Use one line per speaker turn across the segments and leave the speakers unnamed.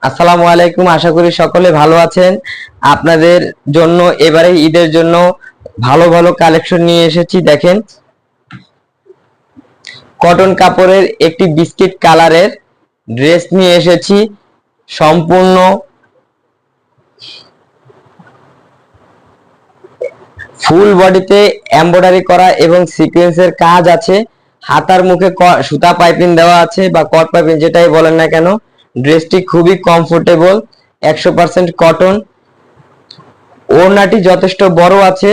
আসসালামু আলাইকুম। আশা করি সকলে ভালো আছেন। আপনাদের জন্য এবারে ঈদের জন্য ভালো ভালো কালেকশন নিয়ে এসেছি। দেখেন, কটন কাপড়ের একটি বিস্কিট কালারের ড্রেস নিয়ে এসেছি। সম্পূর্ণ ফুল বডিতে এমব্রয়ডারি করা এবং সিকোয়েন্সের কাজ আছে। হাতার মুখে সুতা পাইপিং দেওয়া আছে বা কট পাইপিং, যেটাই বলেন না কেন। ড্রেসটি খুবই কমফোর্টেবল, 100% কটন। ওড়নাটি যথেষ্ট বড় আছে,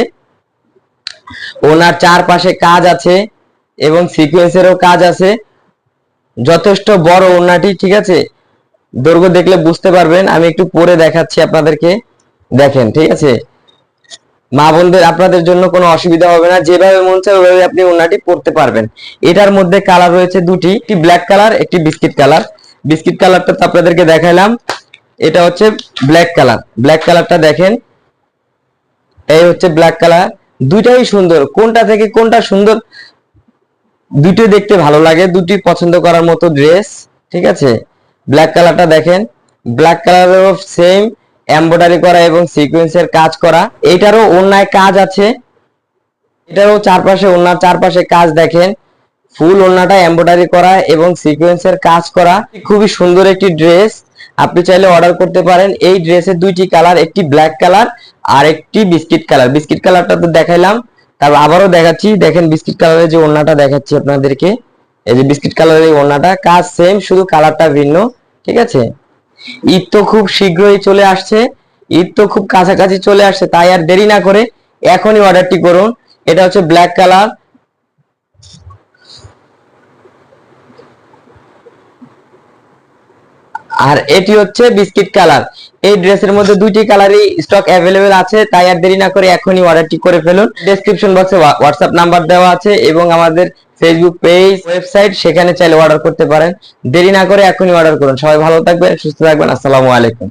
ওনার চারপাশে কাজ আছে এবং সিকোয়েন্সেরও কাজ আছে। যথেষ্ট বড় ওড়নাটি, ঠিক আছে। দৈর্ঘ্য দেখলে বুঝতে পারবেন, আমি একটু পরে দেখাচ্ছি আপনাদেরকে। দেখেন, ঠিক আছে। মা বোনদের আপনাদের জন্য কোনো অসুবিধা হবে না, যেভাবে মন চায় ওইভাবে আপনি ওড়নাটি পরতে পারবেন। এটার মধ্যে কালার রয়েছে দুটি, একটি ব্ল্যাক কালার, একটি বিস্কিট কালার। বিস্কিট কালারটা তো আপনাদেরকে দেখাইলাম, এটা হচ্ছে ব্ল্যাক কালার। ব্ল্যাক কালারটা দেখেন, এই হচ্ছে ব্ল্যাক কালার। দুইটাই সুন্দর, কোনটা থেকে কোনটা সুন্দর দুটোই দেখতে ভালো লাগে, দুটি পছন্দ করার মতো ড্রেস, ঠিক আছে। ব্ল্যাক কালারটা দেখেন, ব্ল্যাক কালারেরও সেম এমব্রয়ডারি করা এবং সিকোয়েন্সের কাজ করা। এটারও ওড়নায় কাজ আছে, এটারও চারপাশে ওড়নার চারপাশে কাজ দেখেন। ফুল ওড়নাটা এমব্রয়ডারি করা এবং সিকোয়েন্সের কাজ করা। খুবই সুন্দর একটি ড্রেস, আপনি চাইলে অর্ডার করতে পারেন। এই ড্রেসের দুইটি কালার, একটি ব্ল্যাক কালার আর একটি বিস্কিট কালার। বিস্কিট কালারটা তো দেখাইলাম, তারপর আবারও দেখাচ্ছি। দেখেন বিস্কিট কালারের যে ওড়নাটা দেখাচ্ছি আপনাদেরকে, এই যে বিস্কিট কালারের এই ওড়নাটা, কাজ সেম, শুধু কালারটা ভিন্ন, ঠিক আছে। ঈদ তো খুব শীঘ্রই চলে আসছে, ঈদ তো খুব কাছাকাছি চলে আসছে, তাই আর দেরি না করে এখনই অর্ডারটি করুন। এটা হচ্ছে ব্ল্যাক কালার, আর এটি হচ্ছে বিস্কিট কালার। এই ড্রেসের মধ্যে দুইটি কালারই স্টক অ্যাভেলেবেল আছে, তাই আর দেরি না করে এখনই অর্ডারটি করে ফেলুন। ডেসক্রিপশন বক্সে হোয়াটসঅ্যাপ নাম্বার দেওয়া আছে এবং আমাদের ফেসবুক পেজ, ওয়েবসাইট, সেখানে চাইলে অর্ডার করতে পারেন। দেরি না করে এখনই অর্ডার করুন। সবাই ভালো থাকবেন, সুস্থ থাকবেন। আসসালামু আলাইকুম।